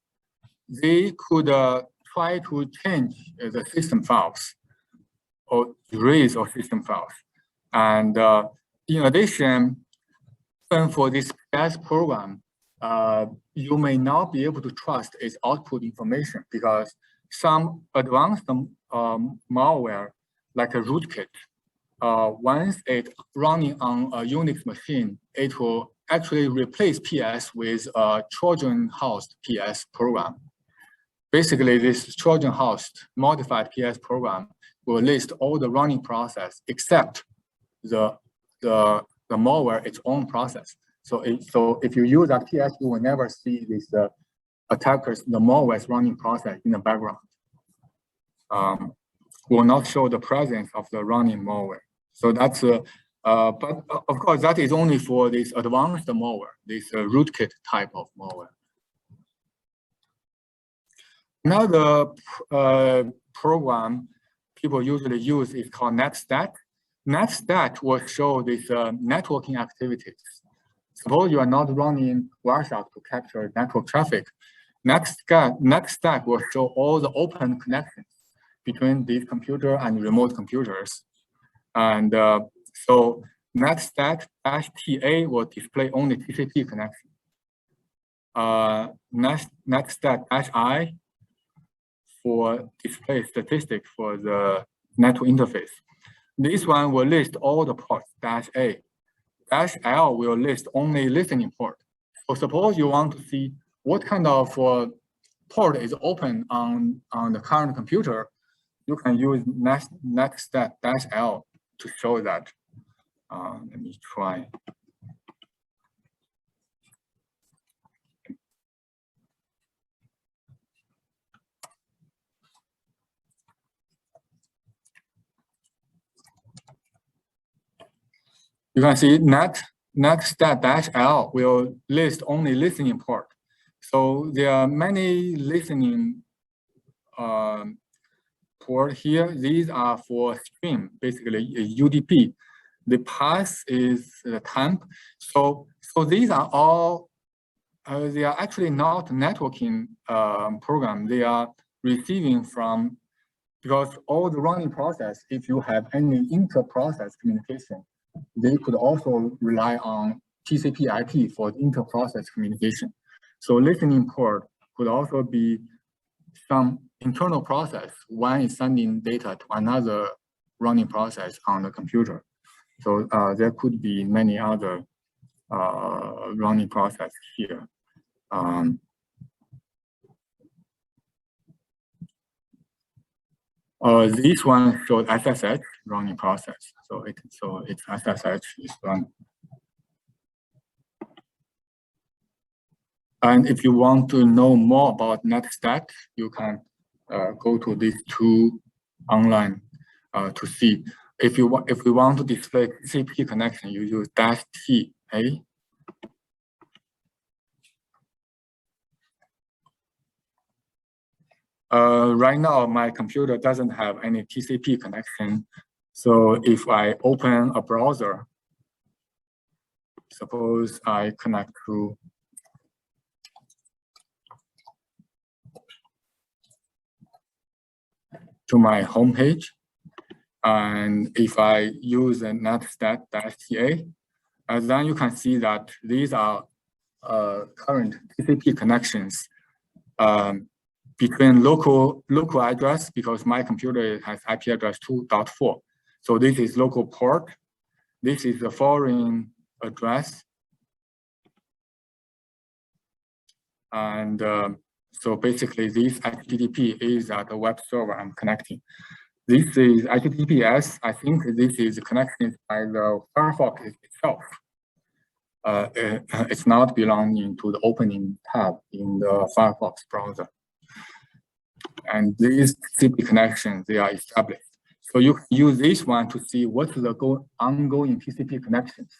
they could try to change the system files or erase our system files. And in addition, even for this PS program, you may not be able to trust its output information, because some advanced malware, like a rootkit, once it's running on a Unix machine, it will actually replace PS with a Trojan housed PS program. Basically, this Trojan housed modified PS program will list all the running process except the malware its own process. So if you use that PS, you will never see this the malware's running process in the background. Will not show the presence of the running malware. So that's but of course that is only for this advanced malware, this rootkit type of malware. Another program people usually use is called NetStat. NetStat will show these networking activities. Suppose you are not running Wireshark to capture network traffic. NetStat will show all the open connections between these computer and remote computers. And so NetStat-TA will display only TCP connection. NetStat-I for display statistics for the network interface. This one will list all the ports, -A. -L will list only listening port. So suppose you want to see what kind of port is open on the current computer, you can use NetStat-L to show that. Let me try. You can see NetStat-L will list only listening port. So there are many listening port here. These are for stream, basically UDP. The path is the temp. So these are all, they are actually not networking program. They are receiving from, because all the running process, if you have any inter-process communication, they could also rely on TCP/IP for the inter-process communication. So listening port could also be some internal process. One is sending data to another running process on the computer. So there could be many other running process here. This one shows SSH running process. So it's SSH is run. And if you want to know more about NetStat, you can go to these two online to see. If we want to display TCP connection, you use -TA. Right now, my computer doesn't have any TCP connection. So if I open a browser, suppose I connect to my home page, and if I use a NetStat-TA, then you can see that these are current TCP connections between local address, because my computer has IP address 2.4. So this is local port. This is the foreign address. And so basically this HTTP is the web server I'm connecting. This is HTTPS. I think this is connected by the Firefox itself. It's not belonging to the opening tab in the Firefox browser. and these TCP connections, they are established. So you can use this one to see what's the ongoing TCP connections.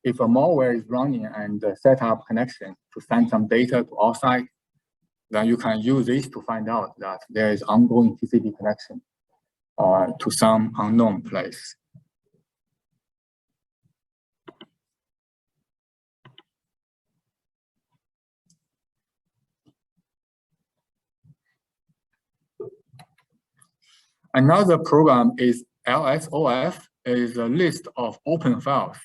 If a malware is running and set up connection to send some data to outside, then you can use this to find out that there is ongoing TCP connection to some unknown place. Another program is LSOF, is a list of open files.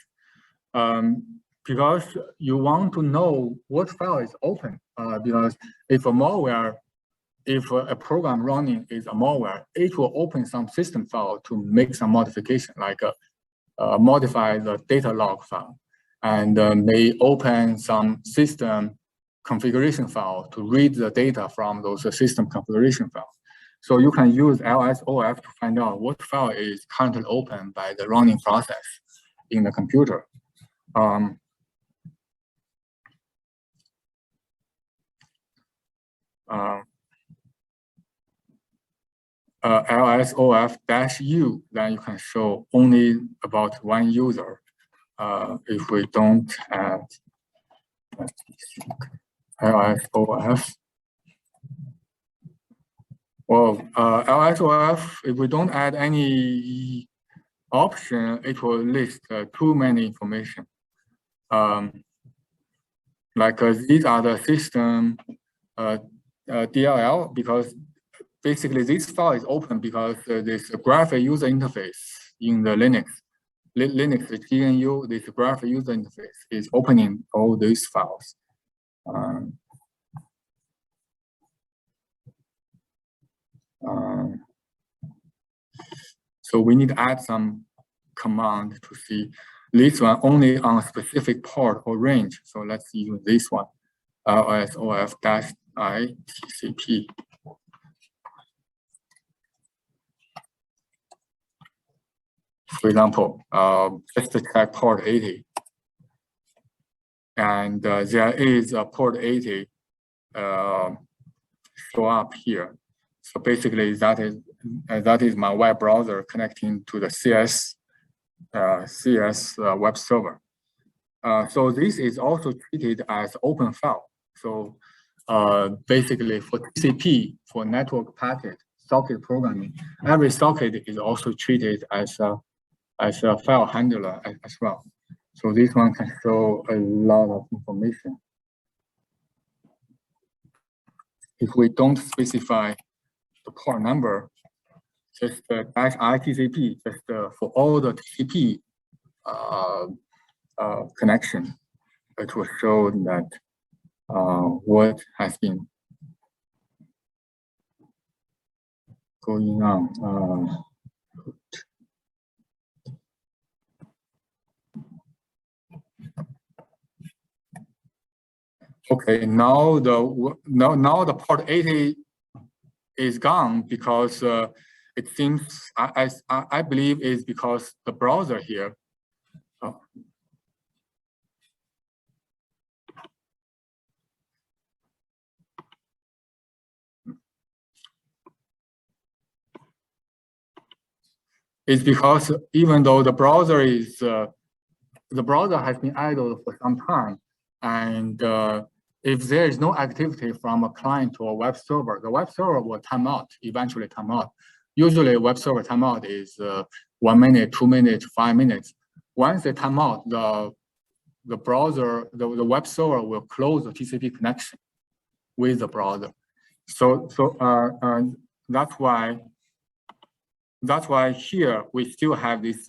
Because you want to know what file is open. Because if a program running is a malware, it will open some system file to make some modification, like modify the data log file, and may open some system configuration file to read the data from those system configuration files. So you can use LSOF to find out what file is currently open by the running process in the computer. LSOF-U, then you can show only about one user. If we don't add LSOF, well, LSOF, if we don't add any option, it will list too many information. Like these are the system DLL, because basically this file is open because this graphic user interface in the Linux GNU, this graphic user interface is opening all these files. So we need to add some command to see this one only on a specific port or range. So let's use this one, LSOF-I TCP. For example, just to check port 80. And there is a port 80 show up here. So basically that is my web browser connecting to the CS web server. So this is also treated as open file. So basically for TCP, for network packet socket programming, every socket is also treated as a file handler as well. So this one can show a lot of information. If we don't specify the port number, just -ITCP, just for all the TCP connection, it will show that what has been going on. Okay, now the port 80 is gone because it seems I believe is because the browser here. It's because even though the browser has been idle for some time, and if there is no activity from a client to a web server, the web server will eventually time out. Usually web server timeout is 1 minute, 2 minutes, 5 minutes. Once they time out, the browser, the web server will close the TCP connection with the browser. So that's why here we still have this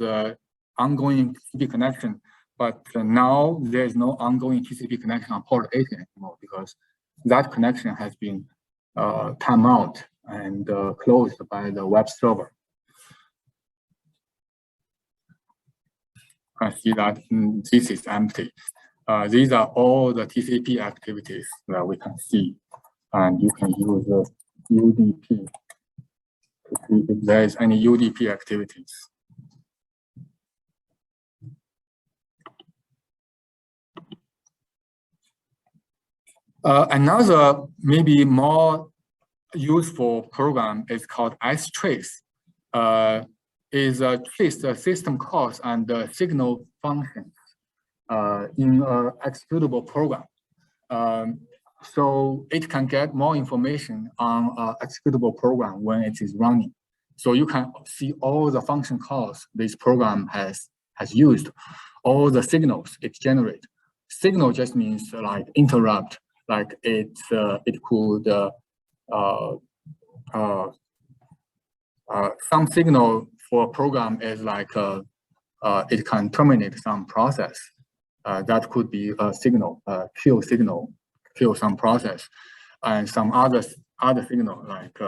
ongoing TCP connection, but now there is no ongoing TCP connection on port 80 anymore because that connection has been timed out and closed by the web server. I see that this is empty. These are all the TCP activities that we can see, and you can use the UDP to see if there is any UDP activities. Another maybe more useful program is called strace. Is trace the system calls and the signal functions in an executable program. So it can get more information on an executable program when it is running. So you can see all the function calls this program has used, all the signals it generates. Signal just means like interrupt, like it could some signal for a program is like it can terminate some process. That could be a signal, kill signal, kill some process, and some other signal like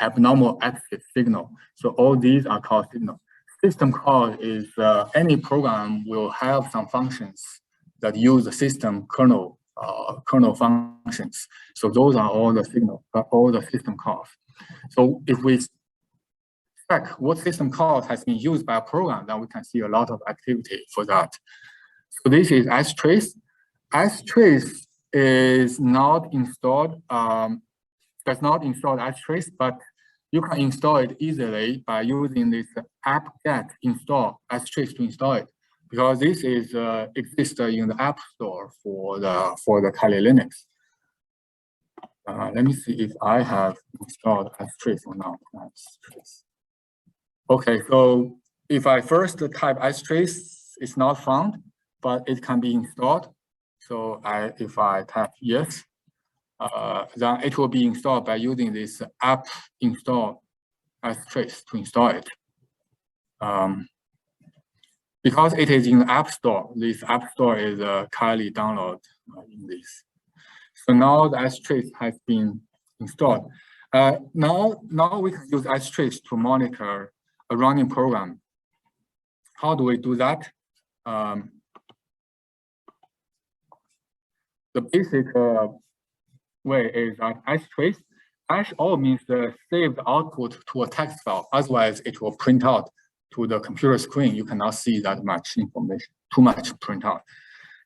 abnormal exit signal. So all these are called signal. System call is any program will have some functions that use the system kernel functions. So those are all the signal, all the system calls. So if we check what system calls has been used by a program, then we can see a lot of activity for that. So this is strace. Strace is not installed, does not install strace, but you can install it easily by using this apt-get install strace to install it, because this is exists in the App Store for the Kali Linux. Let me see if I have installed strace or not. Okay, so if I first type strace, it's not found, but it can be installed. So if I type yes, then it will be installed by using this app install strace to install it. Because it is in the App Store, this App Store is Kali download in this. So now the strace has been installed. Now we can use strace to monitor a running program. How do we do that? The basic way is that strace all means save the output to a text file. Otherwise, it will print out to the computer screen. You cannot see that much information, too much printout.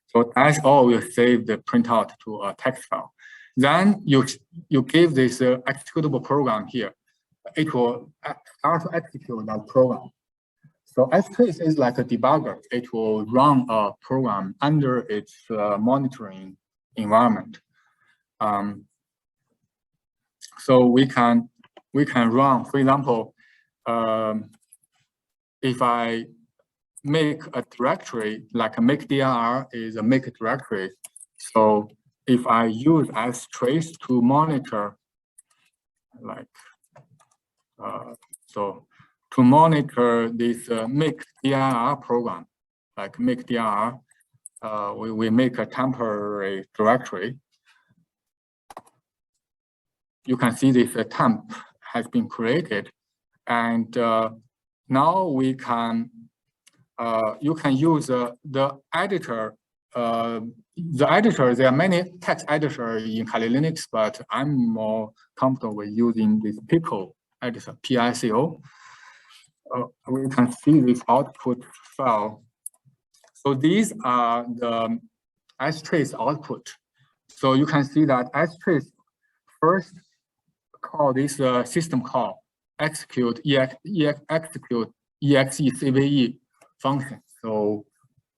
So all will save the printout to a text file. Then you give this executable program here. It will start to execute that program. So strace is like a debugger. It will run a program under its monitoring environment. So we can run, for example, if I make a directory, like a make_dir is a make directory. So if I use strace to monitor, like, so to monitor this make_dir program, like make_dir, we make a temporary directory. You can see this temp has been created, and now we can you can use the editor. There are many text editors in Kali Linux, but I'm more comfortable with using this Pico editor, PICO. We can see this output file. So these are the strace output. So you can see that strace first call this system call execute execve function. So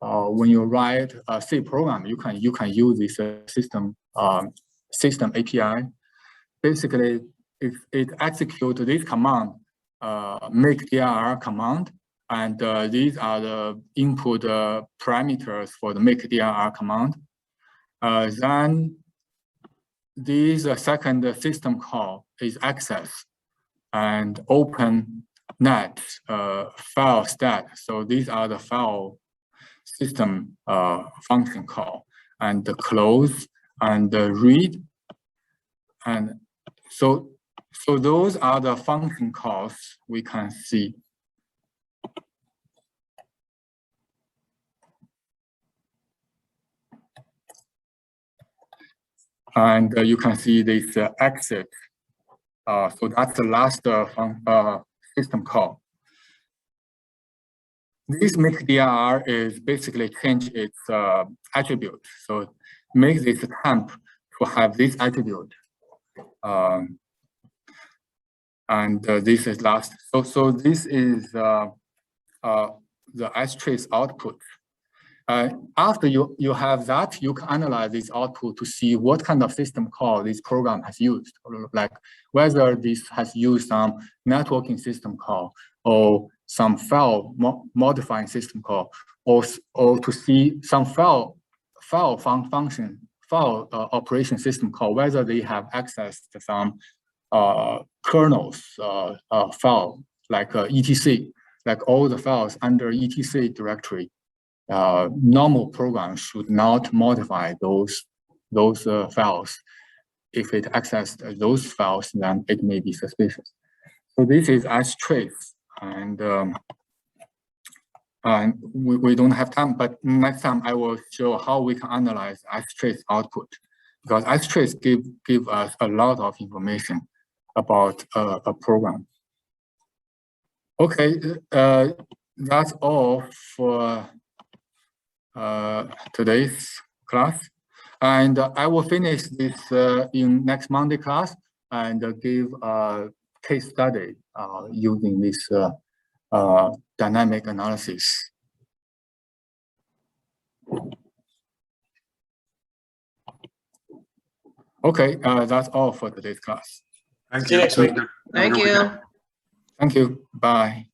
when you write a C program, you can use this system API. Basically, it executes this command, make_dir command, and these are the input parameters for the make_dir command. Then this second system call is access and open net file stat. So these are the file system function call, and the close and the read. And so those are the function calls we can see. And you can see this exit. So that's the last system call. This make_dir is basically change its attribute. So make this temp to have this attribute. And this is last. So this is the strace output. After you have that, you can analyze this output to see what kind of system call this program has used, like whether this has used some networking system call or some file modifying system call, or to see some file operation system call, whether they have access to some kernels file like etc, like all the files under etc directory. Normal programs should not modify those files. If it accessed those files, then it may be suspicious. So this is strace, and we don't have time, but next time I will show how we can analyze strace output, because strace give us a lot of information about a program. Okay, that's all for today's class, and I will finish this in next Monday class and give a case study using this dynamic analysis. Okay, that's all for today's class. Thank you. Thank you. Thank you. Bye.